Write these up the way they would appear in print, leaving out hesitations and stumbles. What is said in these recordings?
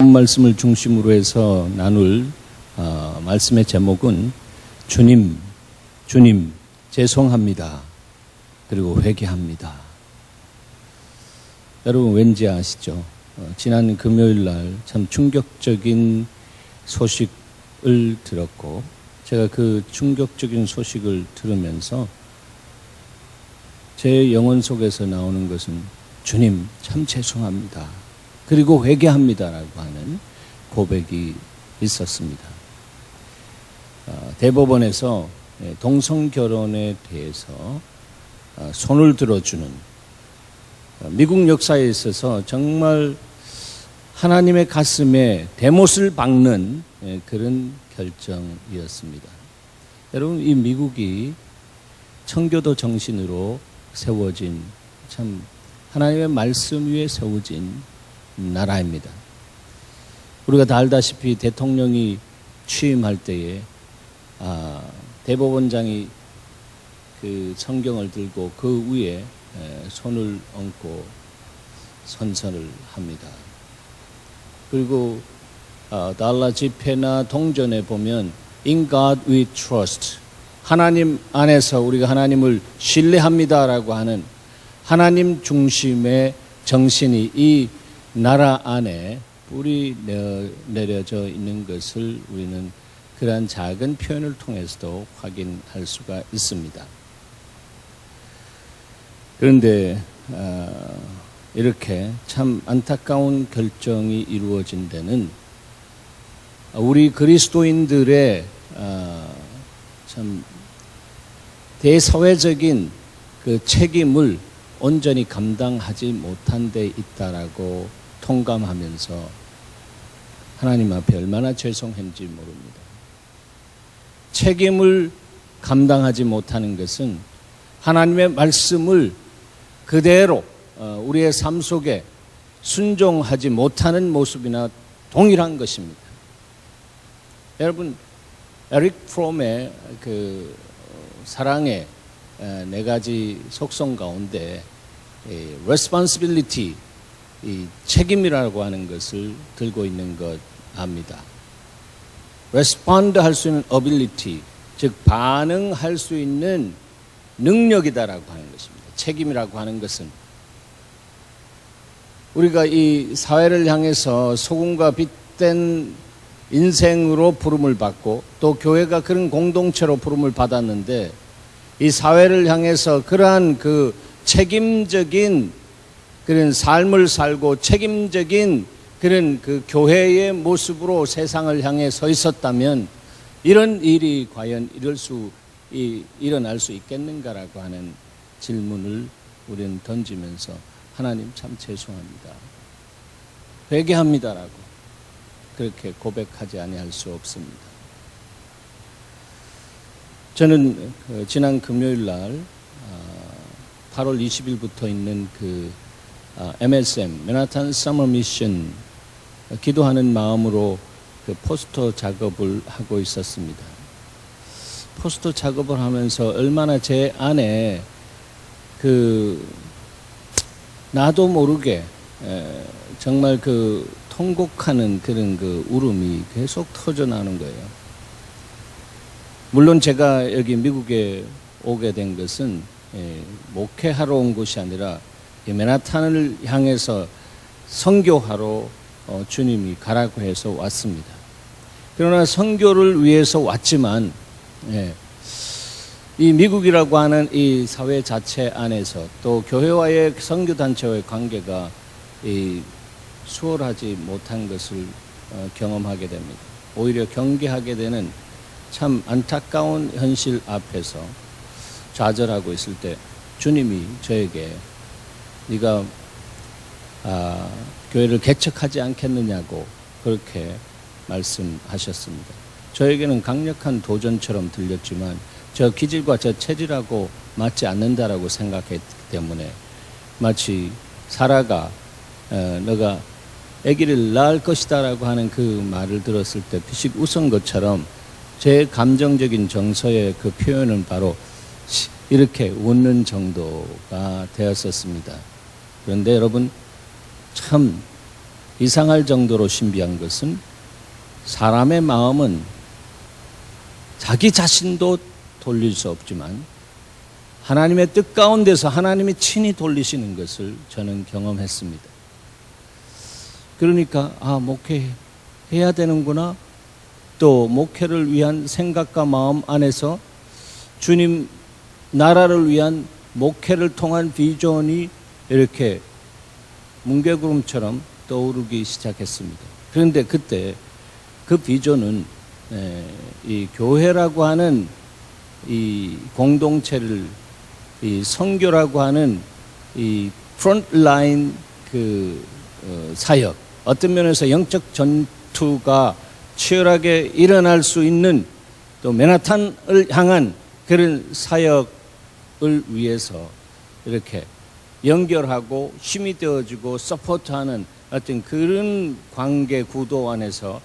말씀을 중심으로 해서 나눌 말씀의 제목은 주님 죄송합니다. 그리고 회개합니다. 여러분 왠지 아시죠? 지난 금요일 날 참 충격적인 소식을 들었고 제가 그 충격적인 소식을 들으면서 제 영혼 속에서 나오는 것은 주님 참 죄송합니다. 그리고 회개합니다라고 하는 고백이 있었습니다. 대법원에서 동성결혼에 대해서 손을 들어주는 미국 역사에 있어서 정말 하나님의 가슴에 대못을 박는 그런 결정이었습니다. 여러분, 이 미국이 청교도 정신으로 세워진 참 하나님의 말씀 위에 세워진 나라입니다. 우리가 다 알다시피 대통령이 취임할 때에 대법원장이 그 성경을 들고 그 위에 손을 얹고 선서를 합니다. 그리고 달러 집회나 동전에 보면 In God we trust, 하나님 안에서 우리가 하나님을 신뢰합니다라고 하는 하나님 중심의 정신이 이 나라 안에 뿌리 내려져 있는 것을 우리는 그러한 작은 표현을 통해서도 확인할 수가 있습니다. 그런데 이렇게 참 안타까운 결정이 이루어진 데는 우리 그리스도인들의 참 대사회적인 그 책임을 온전히 감당하지 못한 데 있다라고 통감하면서 하나님 앞에 얼마나 죄송한지 모릅니다. 책임을 감당하지 못하는 것은 하나님의 말씀을 그대로 우리의 삶 속에 순종하지 못하는 모습이나 동일한 것입니다. 여러분, 에릭 프롬의 그 사랑의 네 가지 속성 가운데 responsibility, 이 책임이라고 하는 것을 들고 있는 것 압니다. respond 할 수 있는 ability, 즉 반응할 수 있는 능력이다라고 하는 것입니다. 책임이라고 하는 것은 우리가 이 사회를 향해서 소금과 빛된 인생으로 부름을 받고 또 교회가 그런 공동체로 부름을 받았는데 이 사회를 향해서 그러한 그 책임적인 그런 삶을 살고 책임적인 그런 그 교회의 모습으로 세상을 향해 서 있었다면 이런 일이 과연 일어날 수 있겠는가라고 하는 질문을 우리는 던지면서 하나님 참 죄송합니다. 회개합니다라고 그렇게 고백하지 아니할 수 없습니다. 저는 지난 금요일 날 8월 20일부터 있는 그 MSM, 맨하탄 서머 미션 기도하는 마음으로 그 포스터 작업을 하고 있었습니다. 포스터 작업을 하면서 얼마나 제 안에 그 나도 모르게 정말 그 통곡하는 그런 그 울음이 계속 터져나오는 거예요. 물론 제가 여기 미국에 오게 된 것은 목회하러 온 것이 아니라 맨하탄을 향해서 선교하러 주님이 가라고 해서 왔습니다. 그러나 선교를 위해서 왔지만 이 미국이라고 하는 이 사회 자체 안에서 또 교회와의 선교단체와의 관계가 수월하지 못한 것을 경험하게 됩니다. 오히려 경계하게 되는 참 안타까운 현실 앞에서 좌절하고 있을 때 주님이 저에게 네가 교회를 개척하지 않겠느냐고 그렇게 말씀하셨습니다. 저에게는 강력한 도전처럼 들렸지만 저 기질과 저 체질하고 맞지 않는다라고 생각했기 때문에 마치 사라가 너가 아기를 낳을 것이다라고 하는 그 말을 들었을 때 피식 웃은 것처럼 제 감정적인 정서의 그 표현은 바로 이렇게 웃는 정도가 되었었습니다. 그런데 여러분 참 이상할 정도로 신비한 것은 사람의 마음은 자기 자신도 돌릴 수 없지만 하나님의 뜻 가운데서 하나님이 친히 돌리시는 것을 저는 경험했습니다. 그러니까 목회해야 되는구나. 또 목회를 위한 생각과 마음 안에서 주님 나라를 위한 목회를 통한 비전이 이렇게 뭉게구름처럼 떠오르기 시작했습니다. 그런데 그때 그 비전은 이 교회라고 하는 이 공동체를 이 선교라고 하는 이 프론트라인 사역, 어떤 면에서 영적 전투가 치열하게 일어날 수 있는 또 맨하탄을 향한 그런 사역을 위해서 이렇게 연결하고 힘이 되어주고 서포트하는 어떤 그런 관계 구도 안에서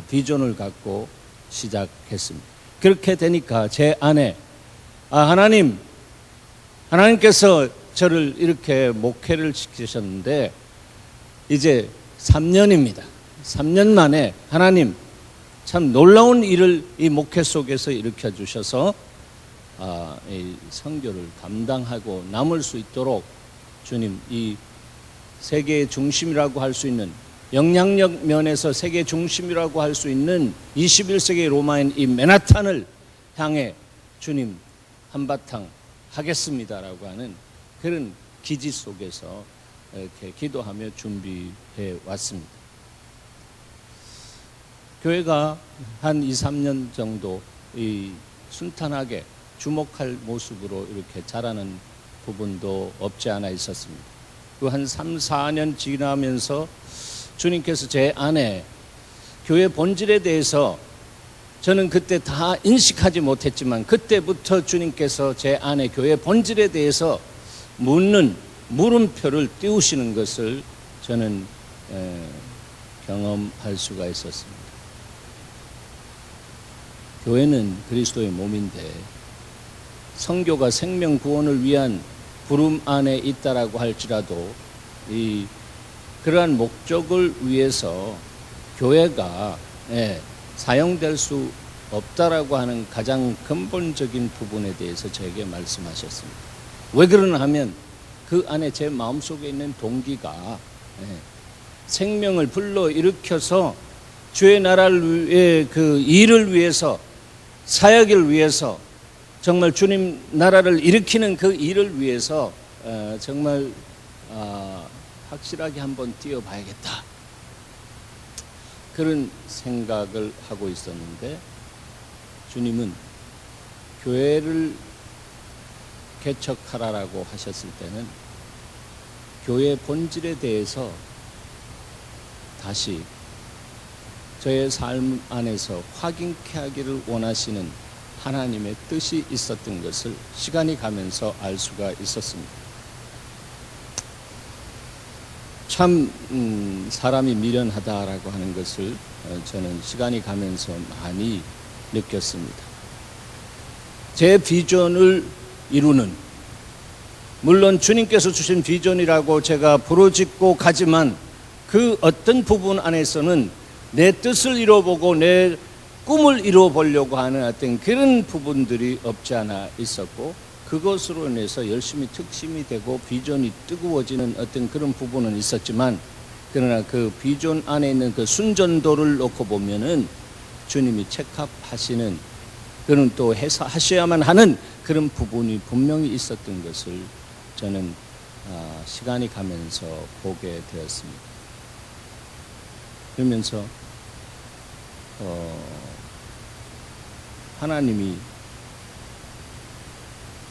비전을 갖고 시작했습니다. 그렇게 되니까 제 안에 하나님께서 저를 이렇게 목회를 시키셨는데 이제 3년입니다. 3년 만에 하나님 참 놀라운 일을 이 목회 속에서 일으켜 주셔서 이 선교를 감당하고 남을 수 있도록 주님 이 세계의 중심이라고 할 수 있는 영향력 면에서 세계 중심이라고 할 수 있는 21세기 로마인 이 맨하탄을 향해 주님 한바탕 하겠습니다라고 하는 그런 기지 속에서 이렇게 기도하며 준비해 왔습니다. 교회가 한 2, 3년 정도 이 순탄하게 주목할 모습으로 이렇게 자라는 부분도 없지 않아 있었습니다. 그 한 3, 4년 지나면서 주님께서 제 안에 교회 본질에 대해서 저는 그때 다 인식하지 못했지만 그때부터 주님께서 제 안에 교회 본질에 대해서 묻는 물음표를 띄우시는 것을 저는 경험할 수가 있었습니다. 교회는 그리스도의 몸인데 선교가 생명 구원을 위한 부름 안에 있다라고 할지라도 그러한 목적을 위해서 교회가 사용될 수 없다라고 하는 가장 근본적인 부분에 대해서 저에게 말씀하셨습니다. 왜 그러나 하면 그 안에 제 마음속에 있는 동기가 생명을 불러일으켜서 주의 나라를 위해 그 일을 위해서 사역을 위해서 정말 주님 나라를 일으키는 그 일을 위해서 정말 확실하게 한번 뛰어봐야겠다. 그런 생각을 하고 있었는데 주님은 교회를 개척하라라고 하셨을 때는 교회 본질에 대해서 다시 저의 삶 안에서 확인케 하기를 원하시는 하나님의 뜻이 있었던 것을 시간이 가면서 알 수가 있었습니다. 참 사람이 미련하다라고 하는 것을 저는 시간이 가면서 많이 느꼈습니다. 제 비전을 이루는, 물론 주님께서 주신 비전이라고 제가 부르짖고 가지만 그 어떤 부분 안에서는 내 뜻을 이뤄보고 내 꿈을 이뤄보려고 하는 어떤 그런 부분들이 없지 않아 있었고, 그것으로 인해서 열심히 특심이 되고 비전이 뜨거워지는 어떤 그런 부분은 있었지만, 그러나 그 비전 안에 있는 그 순전도를 놓고 보면은 주님이 체크하시는, 그는 또 하셔야만 하는 그런 부분이 분명히 있었던 것을 저는 시간이 가면서 보게 되었습니다. 그러면서 하나님이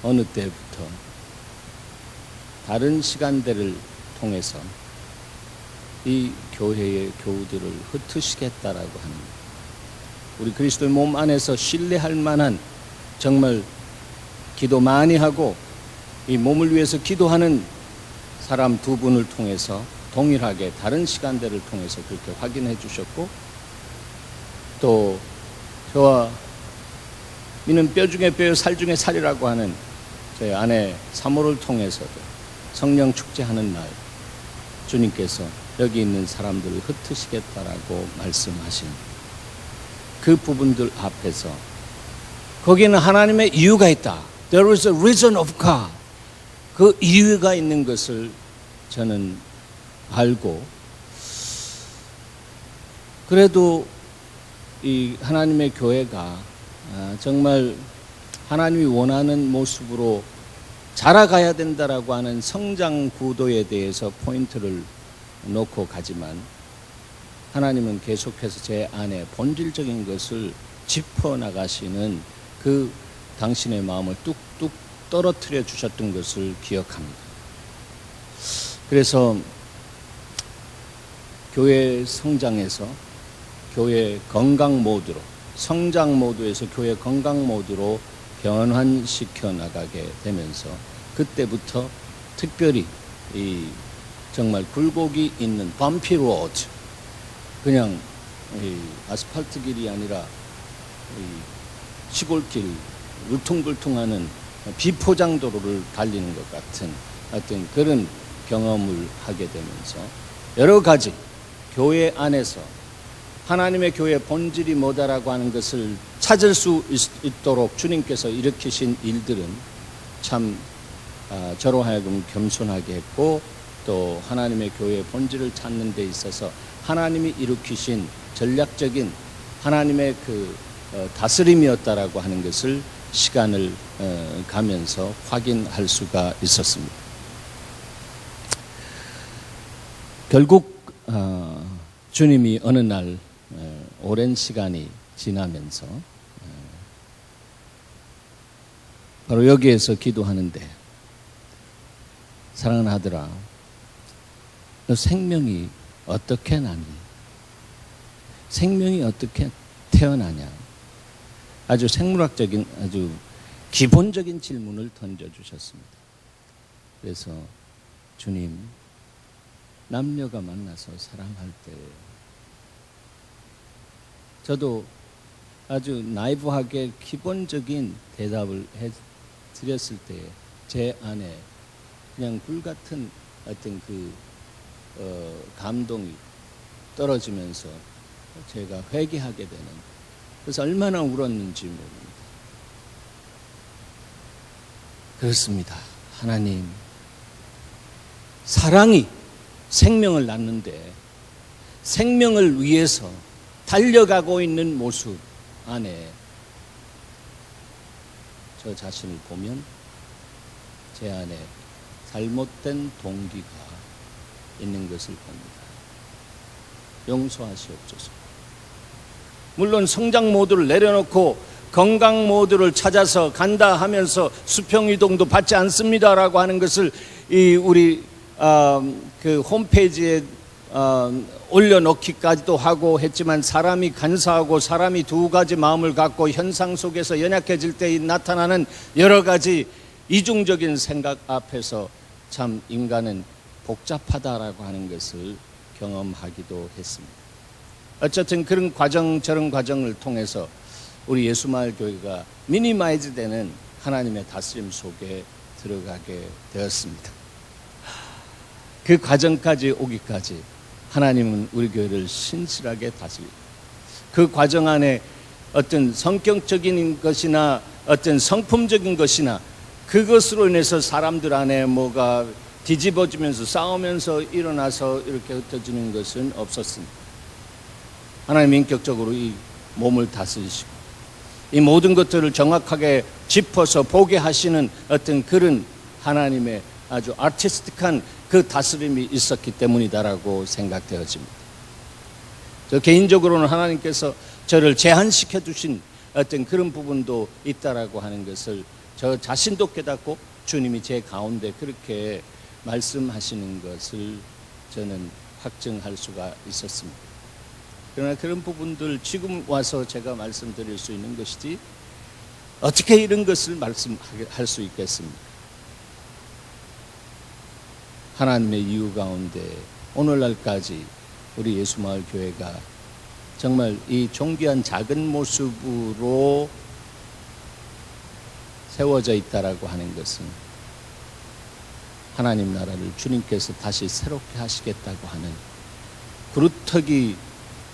어느 때부터 다른 시간대를 통해서 이 교회의 교우들을 흩으시겠다라고 합니다. 우리 그리스도의 몸 안에서 신뢰할 만한, 정말 기도 많이 하고 이 몸을 위해서 기도하는 사람 두 분을 통해서 동일하게 다른 시간대를 통해서 그렇게 확인해 주셨고, 또 저와 이는 뼈 중에 뼈요 살 중에 살이라고 하는 저희 아내 사모를 통해서도 성령 축제하는 날 주님께서 여기 있는 사람들을 흩으시겠다라고 말씀하신 그 부분들 앞에서 거기는 하나님의 이유가 있다. There is a reason of God. 그 이유가 있는 것을 저는 알고, 그래도 이 하나님의 교회가 정말 하나님이 원하는 모습으로 자라가야 된다라고 하는 성장 구도에 대해서 포인트를 놓고 가지만, 하나님은 계속해서 제 안에 본질적인 것을 짚어나가시는 그 당신의 마음을 뚝뚝 떨어뜨려 주셨던 것을 기억합니다. 그래서 교회 성장에서 교회 건강 모드로, 성장 모드에서 교회 건강 모드로 변환시켜 나가게 되면서, 그때부터 특별히 이 정말 굴곡이 있는 범피 로드, 그냥 이 아스팔트 길이 아니라 이 시골길 울퉁불퉁하는 비포장도로를 달리는 것 같은 어떤 그런 경험을 하게 되면서, 여러 가지 교회 안에서 하나님의 교회의 본질이 뭐다라고 하는 것을 찾을 수 있도록 주님께서 일으키신 일들은 참 저로 하여금 겸손하게 했고, 또 하나님의 교회의 본질을 찾는 데 있어서 하나님이 일으키신 전략적인 하나님의 그 다스림이었다라고 하는 것을 시간을 가면서 확인할 수가 있었습니다. 결국 주님이 어느 날 오랜 시간이 지나면서 바로 여기에서 기도하는데, 사랑하는 아들아, 너 생명이 어떻게 나니? 생명이 어떻게 태어나냐? 아주 생물학적인, 아주 기본적인 질문을 던져주셨습니다. 그래서 주님, 남녀가 만나서 사랑할 때, 저도 아주 나이브하게 기본적인 대답을 드렸을 때 제 안에 그냥 불같은 어떤 그 감동이 떨어지면서 제가 회개하게 되는, 그래서 얼마나 울었는지 모릅니다. 그렇습니다. 하나님, 사랑이 생명을 낳는데 생명을 위해서 달려가고 있는 모습 안에 저 자신을 보면 제 안에 잘못된 동기가 있는 것을 봅니다. 용서하시옵소서. 물론 성장 모드를 내려놓고 건강 모드를 찾아서 간다 하면서 수평이동도 받지 않습니다라고 하는 것을 우리 그 홈페이지에 올려놓기까지도 하고 했지만, 사람이 간사하고 사람이 두 가지 마음을 갖고 현상 속에서 연약해질 때 나타나는 여러 가지 이중적인 생각 앞에서 참 인간은 복잡하다라고 하는 것을 경험하기도 했습니다. 어쨌든 그런 과정, 저런 과정을 통해서 우리 예수마을 교회가 미니마이즈 되는 하나님의 다스림 속에 들어가게 되었습니다. 그 과정까지 오기까지 하나님은 우리 교회를 신실하게 다스립니다. 그 과정 안에 어떤 성격적인 것이나 어떤 성품적인 것이나 그것으로 인해서 사람들 안에 뭐가 뒤집어지면서 싸우면서 일어나서 이렇게 흩어지는 것은 없었습니다. 하나님 인격적으로 이 몸을 다스리시고 이 모든 것들을 정확하게 짚어서 보게 하시는 어떤 그런 하나님의 아주 아티스틱한 그 다스림이 있었기 때문이다라고 생각되어집니다. 저 개인적으로는 하나님께서 저를 제한시켜 두신 어떤 그런 부분도 있다라고 하는 것을 저 자신도 깨닫고 주님이 제 가운데 그렇게 말씀하시는 것을 저는 확증할 수가 있었습니다. 그러나 그런 부분들 지금 와서 제가 말씀드릴 수 있는 것이지 어떻게 이런 것을 말씀할 수 있겠습니까? 하나님의 이유 가운데 오늘날까지 우리 예수마을 교회가 정말 이 존귀한 작은 모습으로 세워져 있다라고 하는 것은 하나님 나라를 주님께서 다시 새롭게 하시겠다고 하는 그루터기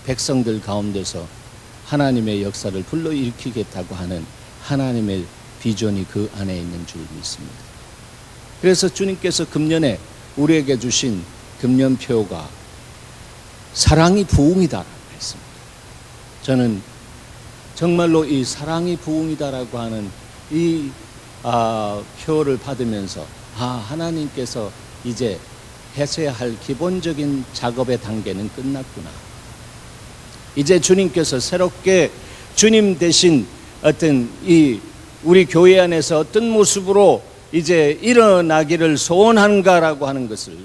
백성들 가운데서 하나님의 역사를 불러일으키겠다고 하는 하나님의 비전이 그 안에 있는 줄 믿습니다. 그래서 주님께서 금년에 우리에게 주신 금년표가 사랑이 부흥이다라고 했습니다. 저는 정말로 이 사랑이 부흥이다라고 하는 이 표를 받으면서 하나님께서 이제 하셔야 할 기본적인 작업의 단계는 끝났구나. 이제 주님께서 새롭게 주님 대신 어떤 이 우리 교회 안에서 어떤 모습으로 이제 일어나기를 소원하는가라고 하는 것을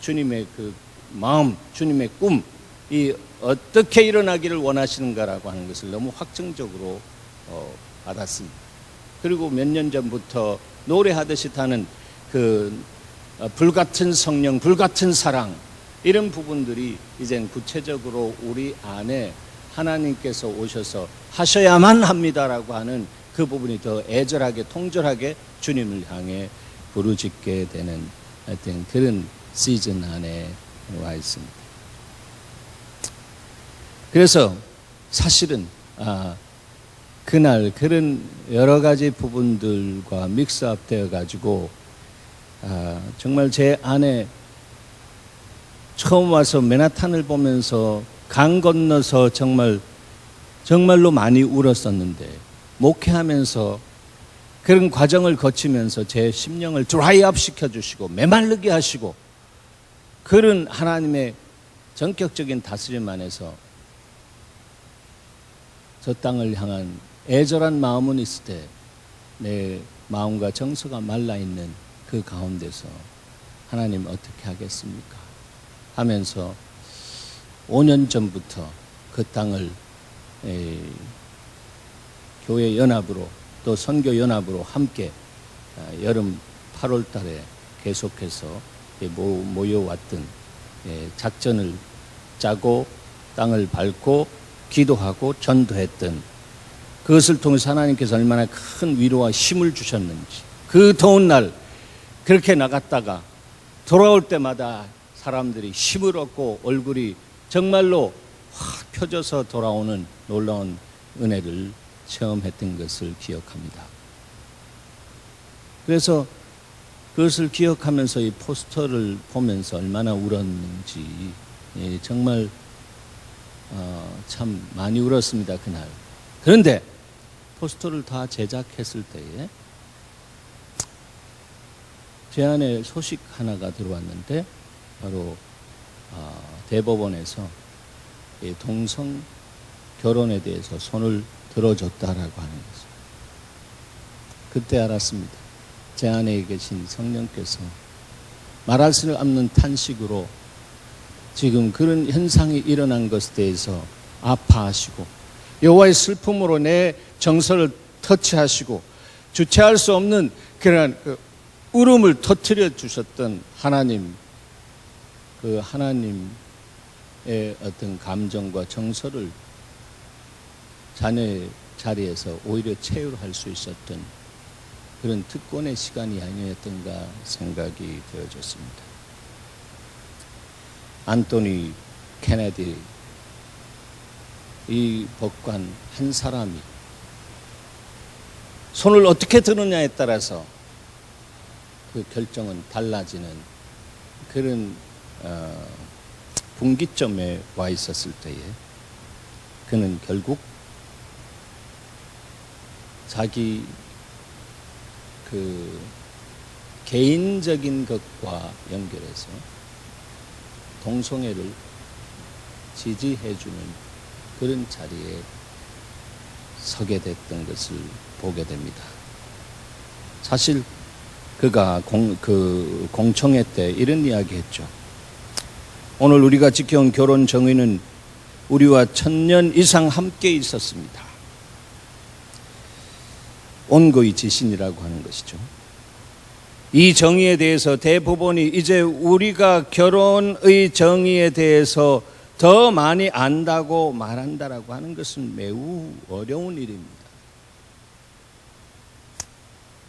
주님의 그 마음, 주님의 꿈, 이 어떻게 일어나기를 원하시는가라고 하는 것을 너무 확정적으로 받았습니다. 그리고 몇 년 전부터 노래하듯이 타는 그 불같은 성령, 불같은 사랑, 이런 부분들이 이젠 구체적으로 우리 안에 하나님께서 오셔서 하셔야만 합니다라고 하는 그 부분이 더 애절하게 통절하게 주님을 향해 부르짖게 되는 어떤 그런 시즌 안에 와 있습니다. 그래서 사실은 그날 그런 여러 가지 부분들과 믹스업 되어 가지고 정말 제 안에 처음 와서 맨하탄을 보면서 강 건너서 정말로 많이 울었었는데, 목회하면서 그런 과정을 거치면서 제 심령을 드라이업 시켜주시고 메마르게 하시고 그런 하나님의 전격적인 다스림 안에서 저 땅을 향한 애절한 마음은 있을 때 내 마음과 정서가 말라있는 그 가운데서 하나님 어떻게 하겠습니까? 하면서 5년 전부터 그 땅을 교회 연합으로 또 선교 연합으로 함께 여름 8월 달에 계속해서 모여왔던 작전을 짜고 땅을 밟고 기도하고 전도했던, 그것을 통해서 하나님께서 얼마나 큰 위로와 힘을 주셨는지, 그 더운 날 그렇게 나갔다가 돌아올 때마다 사람들이 힘을 얻고 얼굴이 정말로 확 펴져서 돌아오는 놀라운 은혜를 체험했던 것을 기억합니다. 그래서 그것을 기억하면서 이 포스터를 보면서 얼마나 울었는지 정말 참 많이 울었습니다, 그날. 그런데 포스터를 다 제작했을 때에 제 안에 소식 하나가 들어왔는데, 바로 대법원에서 동성 결혼에 대해서 손을 들어줬다라고 하는 것을 그때 알았습니다. 제 안에 계신 성령께서 말할 수 없는 탄식으로 지금 그런 현상이 일어난 것에 대해서 아파하시고 여호와의 슬픔으로 내 정서를 터치하시고 주체할 수 없는 그런 울음을 터뜨려 주셨던 하나님, 그 하나님의 어떤 감정과 정서를 자녀의 자리에서 오히려 체휼할 수 있었던 그런 특권의 시간이 아니었던가 생각이 되어졌습니다. 안토니 케네디, 이 법관 한 사람이 손을 어떻게 드느냐에 따라서 그 결정은 달라지는 그런 분기점에 와 있었을 때에 그는 결국 자기 그 개인적인 것과 연결해서 동성애를 지지해주는 그런 자리에 서게 됐던 것을 보게 됩니다. 사실 그가 공청회 때 이런 이야기 했죠. 오늘 우리가 지켜온 결혼 정의는 우리와 1000년 이상 함께 있었습니다. 온거의 지신이라고 하는 것이죠. 이 정의에 대해서 대법원이 이제 우리가 결혼의 정의에 대해서 더 많이 안다고 말한다라고 하는 것은 매우 어려운 일입니다.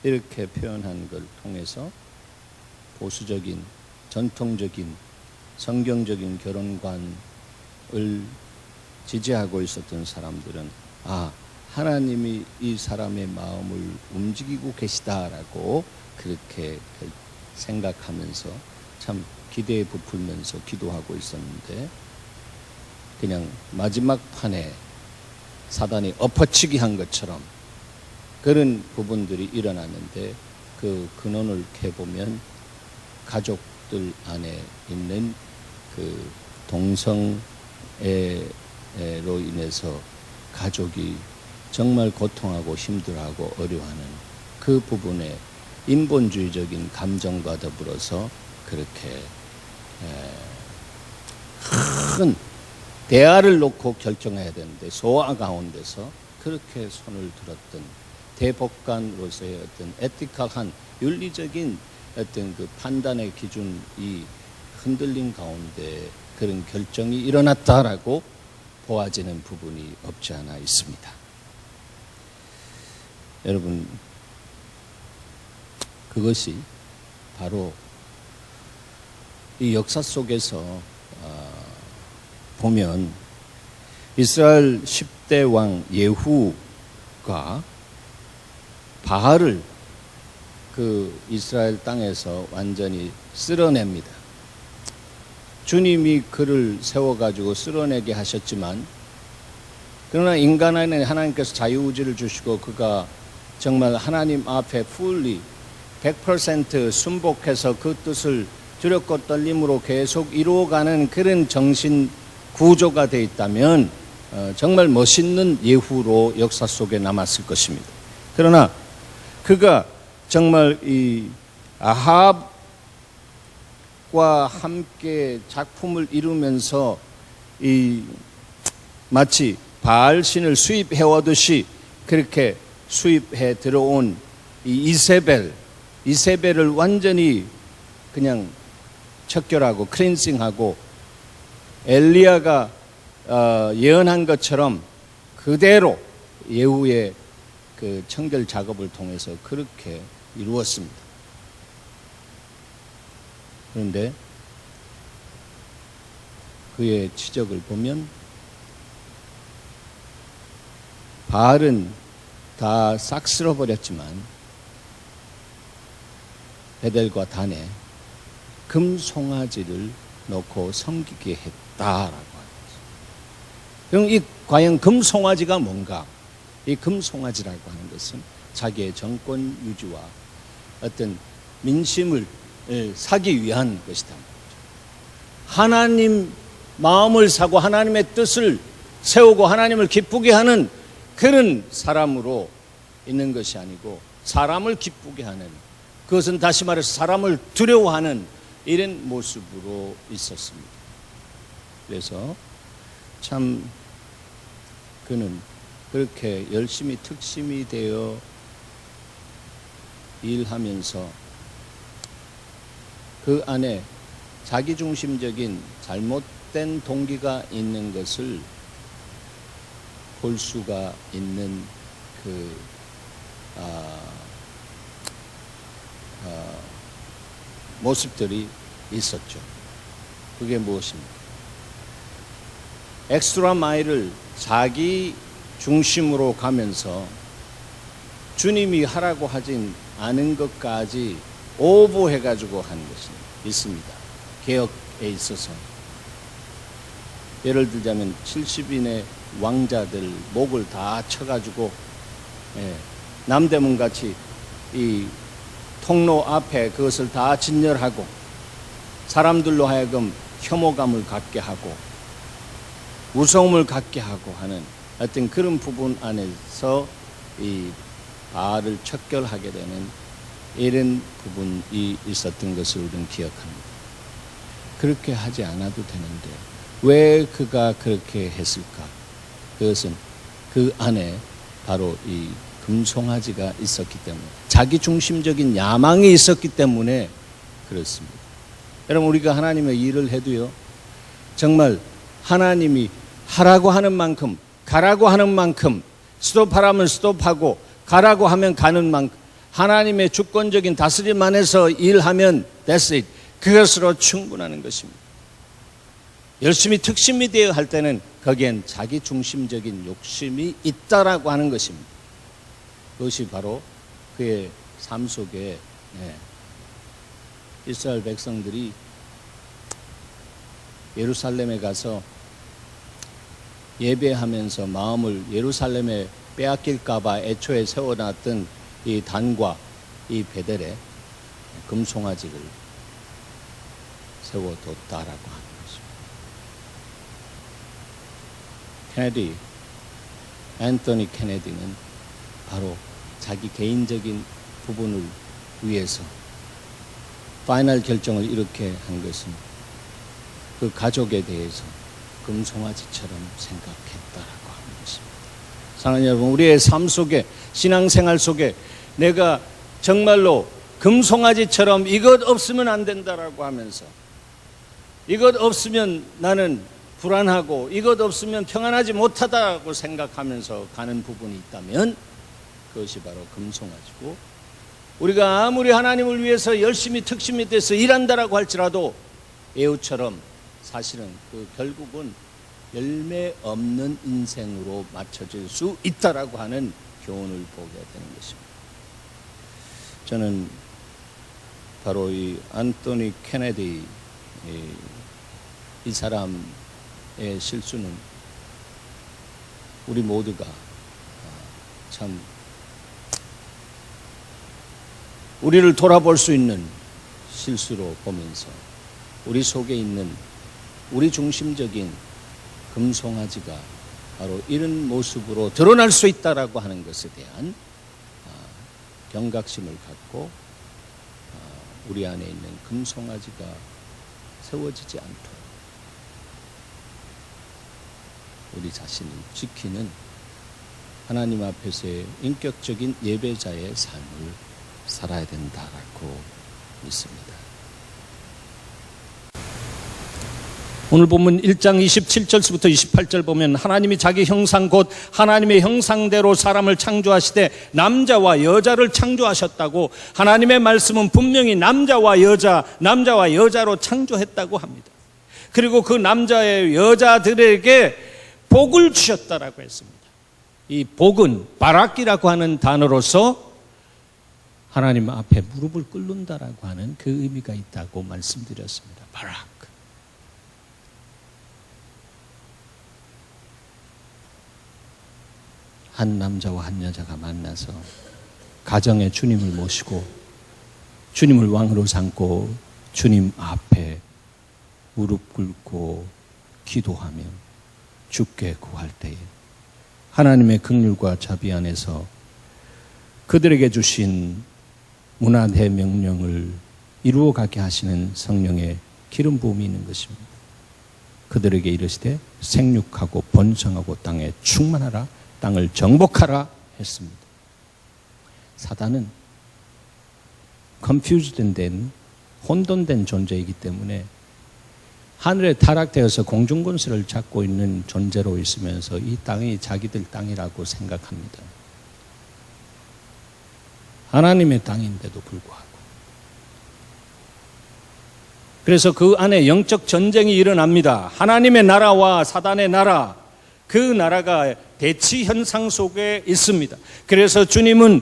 이렇게 표현한 걸 통해서 보수적인, 전통적인, 성경적인 결혼관 지지하고 있었던 사람들은 하나님이 이 사람의 마음을 움직이고 계시다라고 그렇게 생각하면서 참 기대에 부풀면서 기도하고 있었는데, 그냥 마지막 판에 사단이 엎어치기 한 것처럼 그런 부분들이 일어났는데, 그 근원을 캐보면 가족들 안에 있는 그 동성애로 인해서 가족이 정말 고통하고 힘들어하고 어려워하는 그 부분에 인본주의적인 감정과 더불어서 그렇게 큰 대화를 놓고 결정해야 되는데 소화 가운데서 그렇게 손을 들었던 대법관으로서의 어떤 에티컬한 윤리적인 어떤 그 판단의 기준이 흔들린 가운데 그런 결정이 일어났다라고 보아지는 부분이 없지 않아 있습니다. 여러분, 그것이 바로 이 역사 속에서 보면 이스라엘 10대 왕 예후가 바알을 그 이스라엘 땅에서 완전히 쓸어냅니다. 주님이 그를 세워가지고 쓸어내게 하셨지만, 그러나 인간 안에 하나님께서 자유의지를 주시고 그가 정말 하나님 앞에 fully 100% 순복해서 그 뜻을 두렵고 떨림으로 계속 이루어가는 그런 정신 구조가 되어 있다면 정말 멋있는 예후로 역사 속에 남았을 것입니다. 그러나 그가 정말 이 아합과 함께 작품을 이루면서 이 마치 바알 신을 수입해 오듯이 그렇게 수입해 들어온 이 이세벨을 완전히 그냥 척결하고 클린싱하고 엘리야가 예언한 것처럼 그대로 예후의 그 청결 작업을 통해서 그렇게 이루었습니다. 그런데 그의 치적을 보면 바알은 다 싹 쓸어버렸지만 베델과 단에 금송아지를 놓고 섬기게 했다라고 하는 거죠. 그럼 이 과연 금송아지가 뭔가? 이 금송아지라고 하는 것은 자기의 정권 유지와 어떤 민심을 사기 위한 것이다. 하나님 마음을 사고 하나님의 뜻을 세우고 하나님을 기쁘게 하는 그런 사람으로 있는 것이 아니고 사람을 기쁘게 하는, 그것은 다시 말해서 사람을 두려워하는 이런 모습으로 있었습니다. 그래서 참 그는 그렇게 열심히 특심이 되어 일하면서 그 안에 자기중심적인 잘못된 동기가 있는 것을 볼 수가 있는 모습들이 있었죠. 그게 무엇입니까? 엑스트라 마일을 자기 중심으로 가면서 주님이 하라고 하진 않은 것까지 오버해가지고 한 것이 있습니다. 개혁에 있어서. 예를 들자면 70인의 왕자들 목을 다 쳐가지고 남대문같이 이 통로 앞에 그것을 다 진열하고 사람들로 하여금 혐오감을 갖게 하고 무서움을 갖게 하고 하는 어떤 그런 부분 안에서 이 바알을 척결하게 되는 이런 부분이 있었던 것을 우리는 기억합니다. 그렇게 하지 않아도 되는데 왜 그가 그렇게 했을까? 그것은 그 안에 바로 이 금송아지가 있었기 때문에, 자기중심적인 야망이 있었기 때문에 그렇습니다. 여러분, 우리가 하나님의 일을 해도요, 정말 하나님이 하라고 하는 만큼, 가라고 하는 만큼, 스톱하라면 스톱하고 가라고 하면 가는 만큼 하나님의 주권적인 다스림 안에서 일하면 that's it. 그것으로 충분하는 것입니다. 열심히 특심이 되어 할 때는 거기엔 자기 중심적인 욕심이 있다라고 하는 것입니다. 그것이 바로 그의 삶 속에 이스라엘 백성들이 예루살렘에 가서 예배하면서 마음을 예루살렘에 빼앗길까봐 애초에 세워놨던 이 단과 이 베델에 금송아지를 세워뒀다라고 하는 것입니다. 케네디, 앤토니 케네디는 바로 자기 개인적인 부분을 위해서 파이널 결정을 이렇게 한 것은 그 가족에 대해서 금송아지처럼 생각했다라고 하는 것입니다. 사랑하는 여러분, 우리의 삶 속에, 신앙생활 속에 내가 정말로 금송아지처럼 이것 없으면 안 된다라고 하면서 이것 없으면 나는 불안하고 이것 없으면 평안하지 못하다고 생각하면서 가는 부분이 있다면 그것이 바로 금송아지고, 우리가 아무리 하나님을 위해서 열심히 특심이 돼서 일한다라고 할지라도 에우처럼 사실은 그 결국은 열매 없는 인생으로 맞춰질 수 있다라고 하는 교훈을 보게 되는 것입니다. 저는 바로 이 앤토니 케네디, 이 사람의 실수는 우리 모두가 참 우리를 돌아볼 수 있는 실수로 보면서 우리 속에 있는 우리 중심적인 금송아지가 바로 이런 모습으로 드러날 수 있다라고 하는 것에 대한 경각심을 갖고 우리 안에 있는 금송아지가 세워지지 않도록 우리 자신을 지키는 하나님 앞에서의 인격적인 예배자의 삶을 살아야 된다라고 믿습니다. 오늘 본문 1장 27절부터 28절 보면 하나님이 자기 형상 곧 하나님의 형상대로 사람을 창조하시되 남자와 여자를 창조하셨다고, 하나님의 말씀은 분명히 남자와 여자로 창조했다고 합니다. 그리고 그 남자의 여자들에게 복을 주셨다라고 했습니다. 이 복은 바락이라고 하는 단어로서 하나님 앞에 무릎을 꿇는다라고 하는 그 의미가 있다고 말씀드렸습니다. 바락. 한 남자와 한 여자가 만나서 가정에 주님을 모시고 주님을 왕으로 삼고 주님 앞에 무릎 꿇고 기도하며 주께 구할 때에 하나님의 긍휼과 자비 안에서 그들에게 주신 문화대 명령을 이루어가게 하시는 성령의 기름 부음이 있는 것입니다. 그들에게 이르시되 생육하고 번성하고 땅에 충만하라, 땅을 정복하라 했습니다. 사단은 confused 된 혼돈된 존재이기 때문에 하늘에 타락되어서 공중권세를 잡고 있는 존재로 있으면서 이 땅이 자기들 땅이라고 생각합니다. 하나님의 땅인데도 불구하고. 그래서 그 안에 영적 전쟁이 일어납니다. 하나님의 나라와 사단의 나라, 그 나라가 대치 현상 속에 있습니다. 그래서 주님은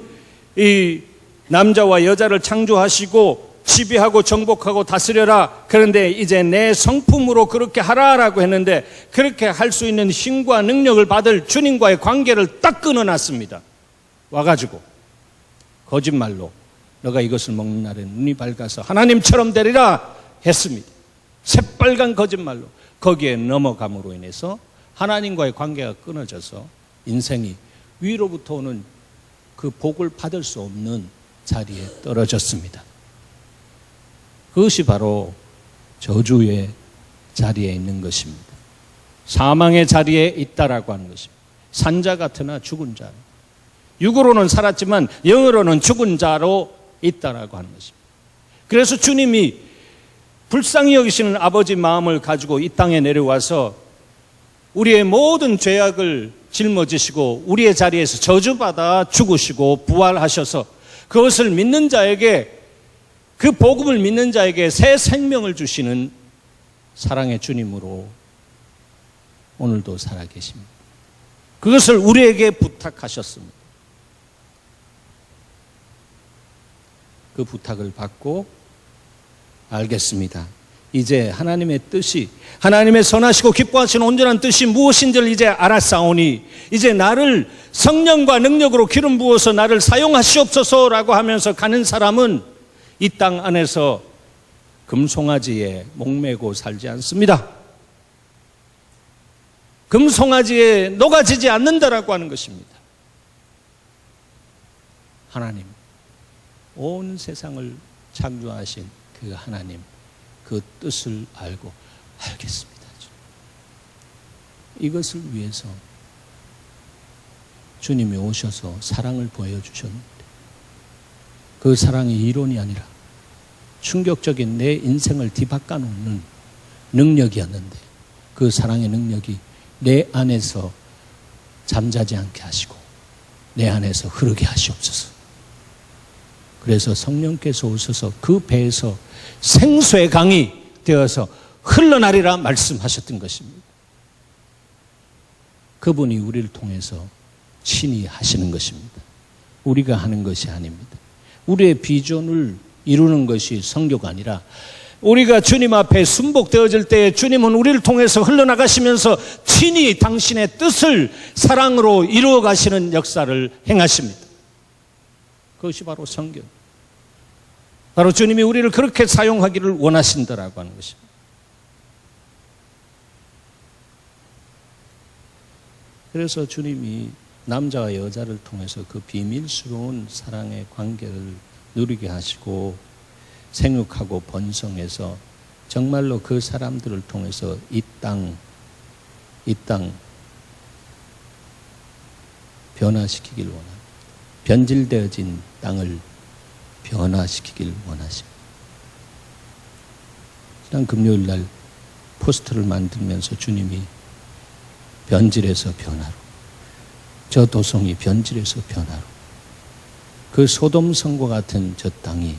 이 남자와 여자를 창조하시고 지배하고 정복하고 다스려라. 그런데 이제 내 성품으로 그렇게 하라라고 했는데 그렇게 할 수 있는 힘과 능력을 받을 주님과의 관계를 딱 끊어놨습니다. 와가지고 거짓말로 너가 이것을 먹는 날에 눈이 밝아서 하나님처럼 되리라 했습니다. 새빨간 거짓말로 거기에 넘어감으로 인해서 하나님과의 관계가 끊어져서 인생이 위로부터 오는 그 복을 받을 수 없는 자리에 떨어졌습니다. 그것이 바로 저주의 자리에 있는 것입니다. 사망의 자리에 있다라고 하는 것입니다. 산자 같으나 죽은 자, 육으로는 살았지만 영으로는 죽은 자로 있다라고 하는 것입니다. 그래서 주님이 불쌍히 여기시는 아버지 마음을 가지고 이 땅에 내려와서 우리의 모든 죄악을 짊어지시고 우리의 자리에서 저주받아 죽으시고 부활하셔서 그것을 믿는 자에게, 그 복음을 믿는 자에게 새 생명을 주시는 사랑의 주님으로 오늘도 살아계십니다. 그것을 우리에게 부탁하셨습니다. 그 부탁을 받고 알겠습니다. 이제 하나님의 뜻이, 하나님의 선하시고 기뻐하시는 온전한 뜻이 무엇인지를 이제 알았사오니 이제 나를 성령과 능력으로 기름 부어서 나를 사용하시옵소서라고 하면서 가는 사람은 이 땅 안에서 금송아지에 목매고 살지 않습니다. 금송아지에 녹아지지 않는다라고 하는 것입니다. 하나님, 온 세상을 창조하신 그 하나님, 그 뜻을 알고 알겠습니다. 이것을 위해서 주님이 오셔서 사랑을 보여주셨는데 그 사랑이 이론이 아니라 충격적인 내 인생을 뒤바꿔 놓는 능력이었는데 그 사랑의 능력이 내 안에서 잠자지 않게 하시고 내 안에서 흐르게 하시옵소서. 그래서 성령께서 오셔서 그 배에서 생수의 강이 되어서 흘러나리라 말씀하셨던 것입니다. 그분이 우리를 통해서 친히 하시는 것입니다. 우리가 하는 것이 아닙니다. 우리의 비전을 이루는 것이 선교가 아니라 우리가 주님 앞에 순복되어질 때에 주님은 우리를 통해서 흘러나가시면서 친히 당신의 뜻을 사랑으로 이루어 가시는 역사를 행하십니다. 그것이 바로 선교. 바로 주님이 우리를 그렇게 사용하기를 원하신다라고 하는 것입니다. 그래서 주님이 남자와 여자를 통해서 그 비밀스러운 사랑의 관계를 누리게 하시고 생육하고 번성해서 정말로 그 사람들을 통해서 이 땅 변화시키길 원합니다. 변질되어진 땅을 변화시키길 원하십니다. 지난 금요일 날 포스터를 만들면서 주님이 변질에서 변화로, 저 도성이 변질에서 변화로, 그 소돔 성과 같은 저 땅이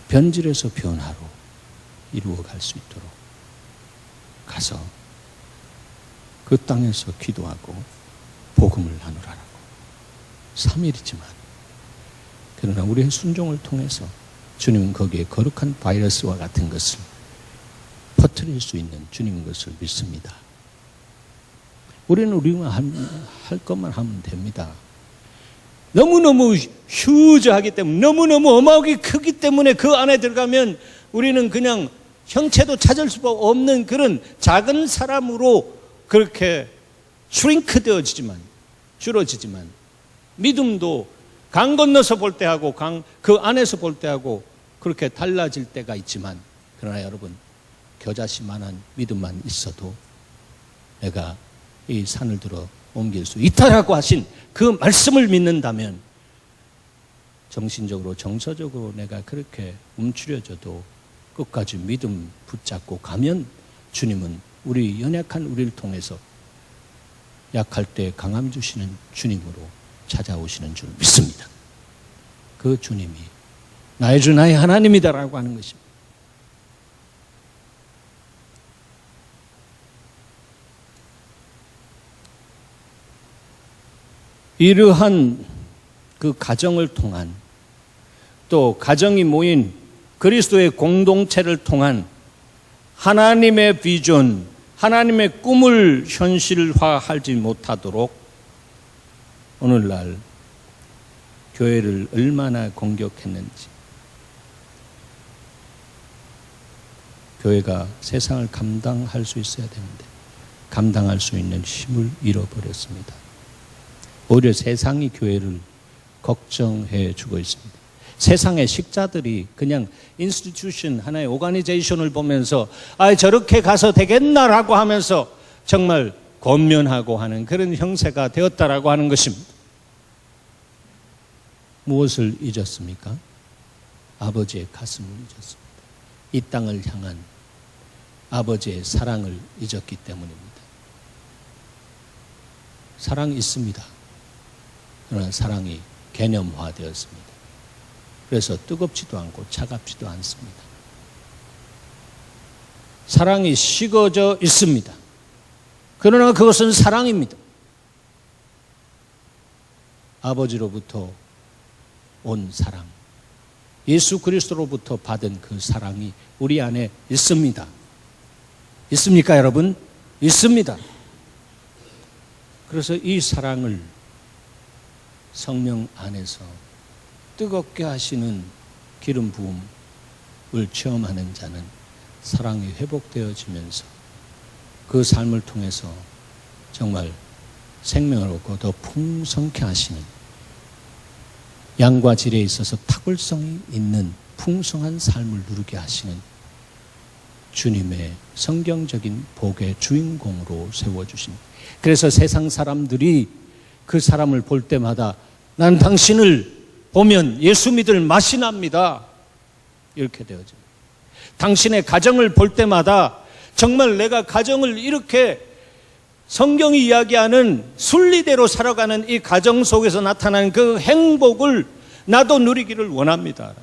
변질에서 변화로 이루어갈 수 있도록 가서 그 땅에서 기도하고 복음을 나누라라고. 3일이지만 그러나 우리의 순종을 통해서 주님은 거기에 거룩한 바이러스와 같은 것을 퍼뜨릴 수 있는 주님인 것을 믿습니다. 우리는 우리가 할 것만 하면 됩니다. 너무너무 휴저하기 때문에, 너무너무 어마하게 크기 때문에 그 안에 들어가면 우리는 그냥 형체도 찾을 수 없는 그런 작은 사람으로 그렇게 슈링크 되어지지만, 줄어지지만, 믿음도 강 건너서 볼 때하고 그 안에서 볼 때하고 그렇게 달라질 때가 있지만, 그러나 여러분, 겨자씨만한 믿음만 있어도 내가 이 산을 들어 옮길 수 있다라고 하신 그 말씀을 믿는다면 정신적으로 정서적으로 내가 그렇게 움츠려져도 끝까지 믿음 붙잡고 가면 주님은 우리 연약한 우리를 통해서 약할 때 강함 주시는 주님으로 찾아오시는 줄 믿습니다. 그 주님이 나의 주 나의 하나님이다라고 하는 것입니다. 이러한 그 가정을 통한, 또 가정이 모인 그리스도의 공동체를 통한 하나님의 비전, 하나님의 꿈을 현실화하지 못하도록 오늘날 교회를 얼마나 공격했는지, 교회가 세상을 감당할 수 있어야 되는데 감당할 수 있는 힘을 잃어버렸습니다. 오히려 세상이 교회를 걱정해 주고 있습니다. 세상의 식자들이 그냥 인스티튜션, 하나의 오가니제이션을 보면서 저렇게 가서 되겠나라고 하면서 정말 권면하고 하는 그런 형세가 되었다라고 하는 것입니다. 무엇을 잊었습니까? 아버지의 가슴을 잊었습니다. 이 땅을 향한 아버지의 사랑을 잊었기 때문입니다. 사랑이 있습니다. 그러나 사랑이 개념화되었습니다. 그래서 뜨겁지도 않고 차갑지도 않습니다. 사랑이 식어져 있습니다. 그러나 그것은 사랑입니다. 아버지로부터 온 사랑, 예수 그리스도로부터 받은 그 사랑이 우리 안에 있습니다. 있습니까, 여러분? 있습니다. 그래서 이 사랑을 성령 안에서 뜨겁게 하시는 기름 부음을 체험하는 자는 사랑이 회복되어지면서 그 삶을 통해서 정말 생명을 얻고 더 풍성케 하시는, 양과 질에 있어서 탁월성이 있는 풍성한 삶을 누리게 하시는 주님의 성경적인 복의 주인공으로 세워주십니다. 그래서 세상 사람들이 그 사람을 볼 때마다 난 당신을 보면 예수 믿을 맛이 납니다, 이렇게 되어집니다. 당신의 가정을 볼 때마다 정말 내가 가정을 이렇게 성경이 이야기하는 순리대로 살아가는 이 가정 속에서 나타나는 그 행복을 나도 누리기를 원합니다.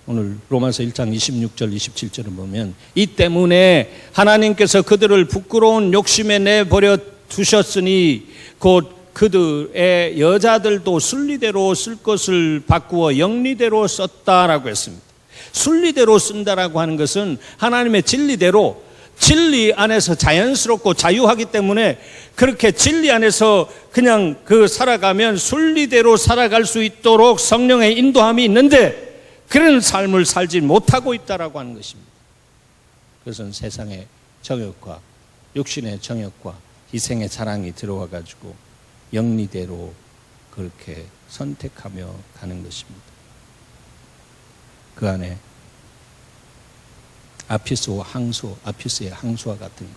오늘 로마서 1장 26절 27절을 보면 이 때문에 하나님께서 그들을 부끄러운 욕심에 내버려 두셨으니 곧 그들의 여자들도 순리대로 쓸 것을 바꾸어 영리대로 썼다라고 했습니다. 순리대로 쓴다라고 하는 것은 하나님의 진리대로, 진리 안에서 자연스럽고 자유하기 때문에 그렇게 진리 안에서 그냥 살아가면 순리대로 살아갈 수 있도록 성령의 인도함이 있는데 그런 삶을 살지 못하고 있다라고 하는 것입니다. 그것은 세상의 정욕과 육신의 정욕과 희생의 사랑이 들어와 가지고 영리대로 그렇게 선택하며 가는 것입니다. 그 안에 아피스의 항수와 같은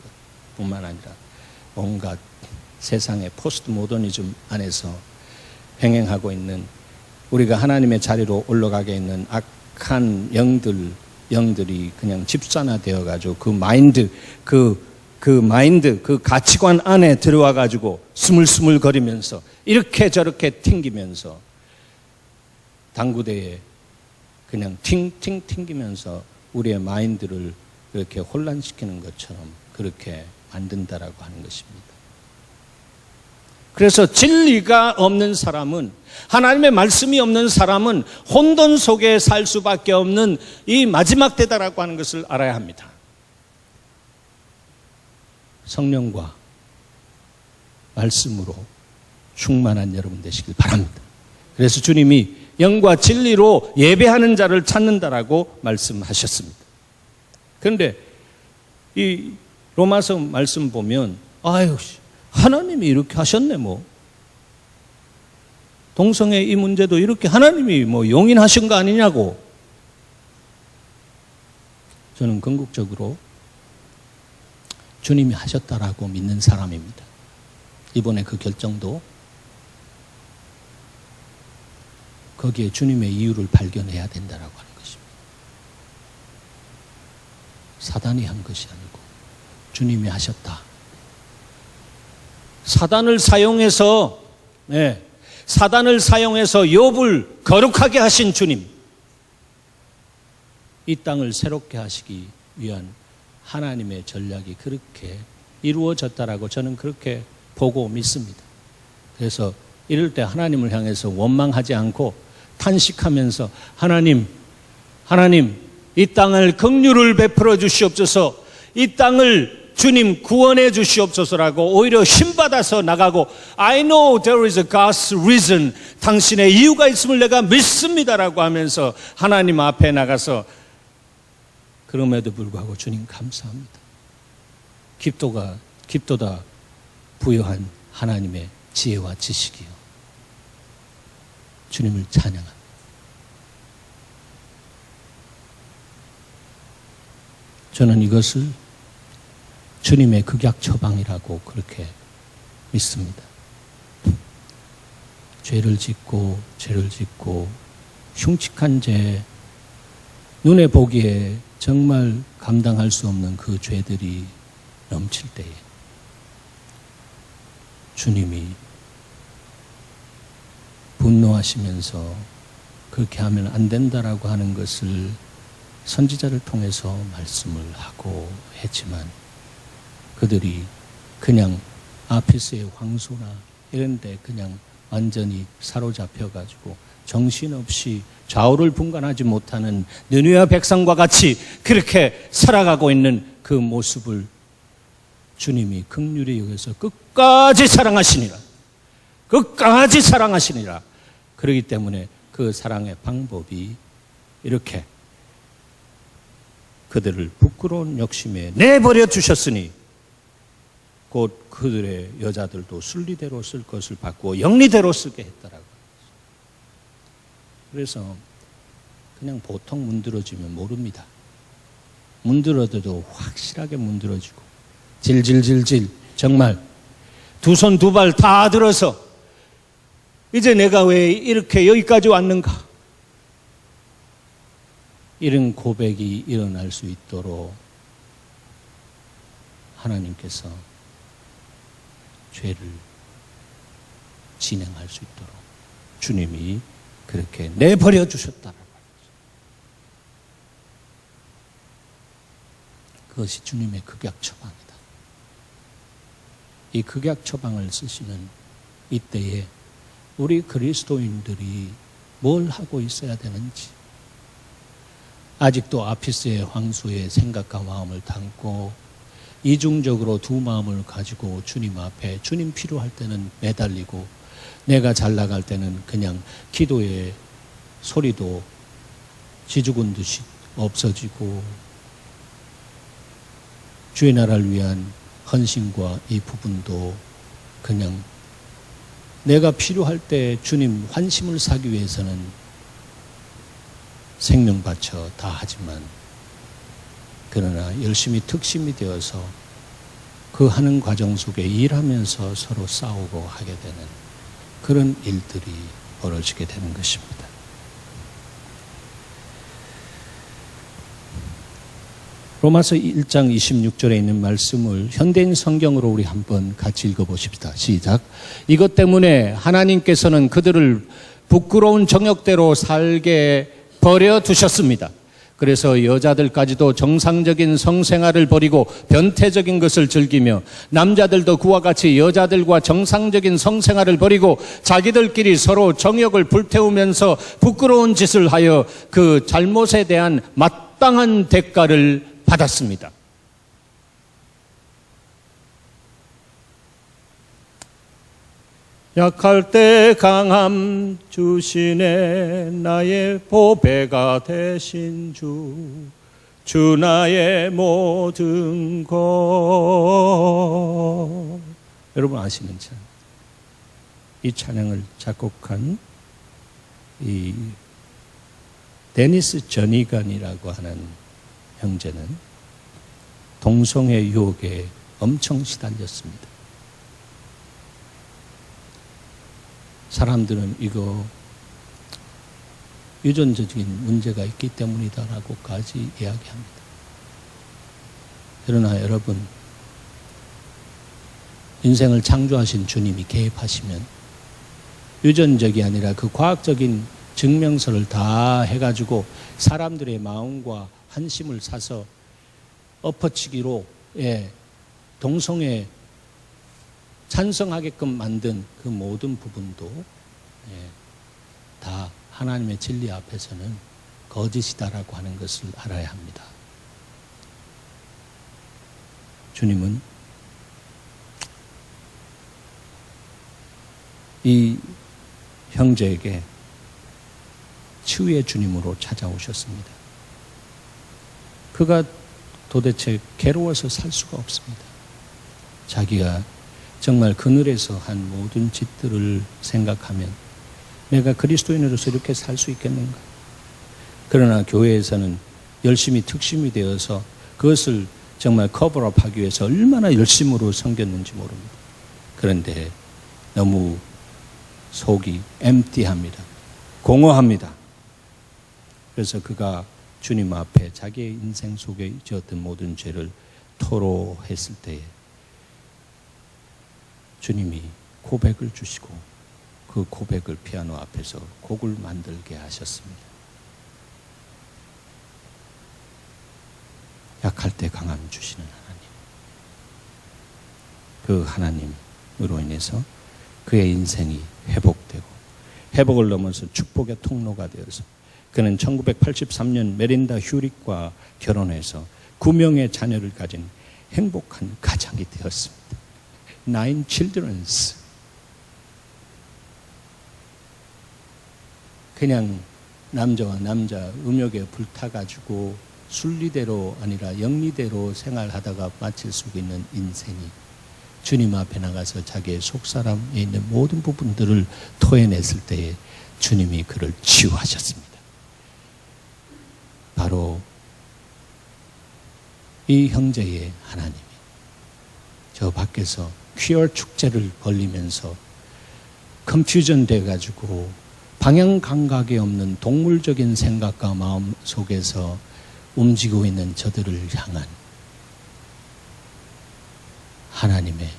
것뿐만 아니라 온갖 세상의 포스트 모더니즘 안에서 행행하고 있는, 우리가 하나님의 자리로 올라가게 있는 악한 영들이 그냥 집산화되어 가지고 그 마인드, 그 가치관 안에 들어와 가지고 스물스물거리면서 이렇게 저렇게 튕기면서 당구대에 그냥 팅팅 튕기면서 우리의 마인드를 그렇게 혼란시키는 것처럼 그렇게 만든다라고 하는 것입니다. 그래서 진리가 없는 사람은, 하나님의 말씀이 없는 사람은 혼돈 속에 살 수밖에 없는 이 마지막 때다라고 하는 것을 알아야 합니다. 성령과 말씀으로 충만한 여러분 되시길 바랍니다. 그래서 주님이 영과 진리로 예배하는 자를 찾는다라고 말씀하셨습니다. 그런데 이 로마서 말씀 보면 하나님이 이렇게 하셨네 동성애 이 문제도 이렇게 하나님이 용인하신 거 아니냐고. 저는 궁극적으로 주님이 하셨다라고 믿는 사람입니다. 이번에 그 결정도 거기에 주님의 이유를 발견해야 된다라고 하는 것입니다. 사단이 한 것이 아니고 주님이 하셨다. 사단을 사용해서 욥을 거룩하게 하신 주님, 이 땅을 새롭게 하시기 위한 하나님의 전략이 그렇게 이루어졌다라고 저는 그렇게 보고 믿습니다. 그래서 이럴 때 하나님을 향해서 원망하지 않고 탄식하면서 하나님 이 땅을 긍휼을 베풀어 주시옵소서, 이 땅을 주님 구원해 주시옵소서라고 오히려 힘받아서 나가고 I know there is a God's reason, 당신의 이유가 있음을 내가 믿습니다라고 하면서 하나님 앞에 나가서, 그럼에도 불구하고 주님 감사합니다, 깊도다 부여한 하나님의 지혜와 지식이요 주님을 찬양합니다. 저는 이것을 주님의 극약 처방이라고 그렇게 믿습니다. 죄를 짓고 흉측한 죄, 눈에 보기에 정말 감당할 수 없는 그 죄들이 넘칠 때에 주님이 분노하시면서 그렇게 하면 안 된다라고 하는 것을 선지자를 통해서 말씀을 하고 했지만 그들이 그냥 아피스의 황소나 이런 데 그냥 완전히 사로잡혀가지고 정신없이 좌우를 분간하지 못하는 느느웨 백성과 같이 그렇게 살아가고 있는 그 모습을 주님이 긍휼히 여겨서 끝까지 사랑하시니라. 끝까지 사랑하시니라. 그렇기 때문에 그 사랑의 방법이 이렇게 그들을 부끄러운 욕심에 내버려 주셨으니 곧 그들의 여자들도 순리대로 쓸 것을 바꾸어 영리대로 쓰게 했더라고요. 그래서 그냥 보통 문드러지면 모릅니다. 문드러져도 확실하게 문드러지고 질질질질 정말 두 손 두 발 다 들어서 이제 내가 왜 이렇게 여기까지 왔는가? 이런 고백이 일어날 수 있도록 하나님께서 죄를 진행할 수 있도록 주님이 그렇게 내버려 주셨다라고 말이죠. 그것이 주님의 극약 처방이다. 이 극약 처방을 쓰시는 이때에 우리 그리스도인들이 뭘 하고 있어야 되는지, 아직도 아피스의 황소의 생각과 마음을 담고 이중적으로 두 마음을 가지고 주님 앞에 주님 필요할 때는 매달리고 내가 잘 나갈 때는 그냥 기도의 소리도 지죽은 듯이 없어지고 주의 나라를 위한 헌신과 이 부분도 그냥 내가 필요할 때 주님 환심을 사기 위해서는 생명 바쳐 다 하지만 그러나 열심히 특심이 되어서 그 하는 과정 속에 일하면서 서로 싸우고 하게 되는 그런 일들이 벌어지게 되는 것입니다. 로마서 1장 26절에 있는 말씀을 현대인 성경으로 우리 한번 같이 읽어보십시다. 시작. 이것 때문에 하나님께서는 그들을 부끄러운 정욕대로 살게 버려두셨습니다. 그래서 여자들까지도 정상적인 성생활을 버리고 변태적인 것을 즐기며 남자들도 그와 같이 여자들과 정상적인 성생활을 버리고 자기들끼리 서로 정욕을 불태우면서 부끄러운 짓을 하여 그 잘못에 대한 마땅한 대가를 받았습니다. 약할 때 강함 주시네 나의 보배가 되신 주 나의 모든 것. 여러분 아시는 찬양, 이 찬양을 작곡한 이 데니스 저니간이라고 하는 형제는 동성애 유혹에 엄청 시달렸습니다. 사람들은 이거 유전적인 문제가 있기 때문이다라고까지 이야기합니다. 그러나 여러분, 인생을 창조하신 주님이 개입하시면 유전적이 아니라 그 과학적인 증명서를 다 해가지고 사람들의 마음과 환심을 사서 엎어치기로 동성애 찬성하게끔 만든 그 모든 부분도 다 하나님의 진리 앞에서는 거짓이다라고 하는 것을 알아야 합니다. 주님은 이 형제에게 치유의 주님으로 찾아오셨습니다. 그가 도대체 괴로워서 살 수가 없습니다. 자기가 정말 그늘에서 한 모든 짓들을 생각하면 내가 그리스도인으로서 이렇게 살 수 있겠는가? 그러나 교회에서는 열심히 특심이 되어서 그것을 정말 커버업하기 위해서 얼마나 열심으로 섬겼는지 모릅니다. 그런데 너무 속이 empty합니다. 공허합니다. 그래서 그가 주님 앞에 자기의 인생 속에 지었던 모든 죄를 토로했을 때에 주님이 고백을 주시고 그 고백을 피아노 앞에서 곡을 만들게 하셨습니다. 약할 때 강함 주시는 하나님. 그 하나님으로 인해서 그의 인생이 회복되고 회복을 넘어서 축복의 통로가 되어서 그는 1983년 메린다 휴릭과 결혼해서 9명의 자녀를 가진 행복한 가장이 되었습니다. 9 childrens. 그냥 남자와 남자 음욕에 불타가지고 순리대로 아니라 영리대로 생활하다가 마칠 수 있는 인생이 주님 앞에 나가서 자기의 속사람에 있는 모든 부분들을 토해냈을 때에 주님이 그를 치유하셨습니다. 바로 이 형제의 하나님이 저 밖에서 퀴어 축제를 벌리면서 컨퓨전 돼가지고 방향 감각이 없는 동물적인 생각과 마음 속에서 움직이고 있는 저들을 향한 하나님의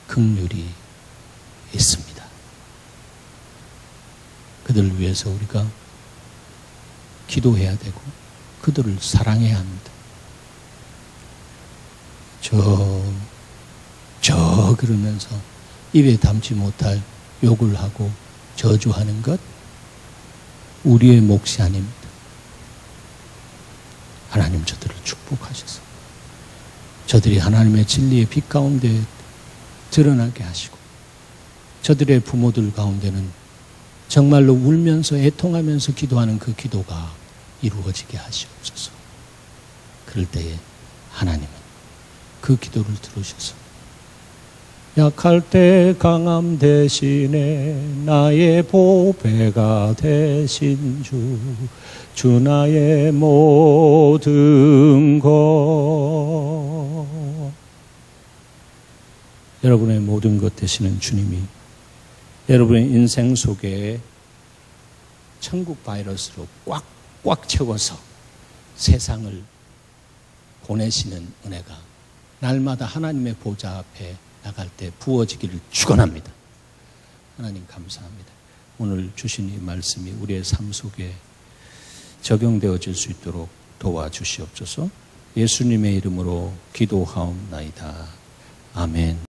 긍휼이 있습니다. 그들을 위해서 우리가 기도해야 되고 그들을 사랑해야 합니다. 그러면서 입에 담지 못할 욕을 하고 저주하는 것 우리의 몫이 아닙니다. 하나님 저들을 축복하셔서 저들이 하나님의 진리의 빛 가운데 드러나게 하시고 저들의 부모들 가운데는 정말로 울면서 애통하면서 기도하는 그 기도가 이루어지게 하시옵소서. 그럴 때에 하나님은 그 기도를 들으셔서 약할 때 강함 대신에 나의 보배가 되신 주 나의 모든 것. 여러분의 모든 것 되시는 주님이 여러분의 인생 속에 천국 바이러스로 꽉 채워서 세상을 보내시는 은혜가 날마다 하나님의 보좌 앞에 나갈 때 부어지기를 축원합니다. 하나님 감사합니다. 오늘 주신 이 말씀이 우리의 삶 속에 적용되어질 수 있도록 도와주시옵소서. 예수님의 이름으로 기도하옵나이다. 아멘.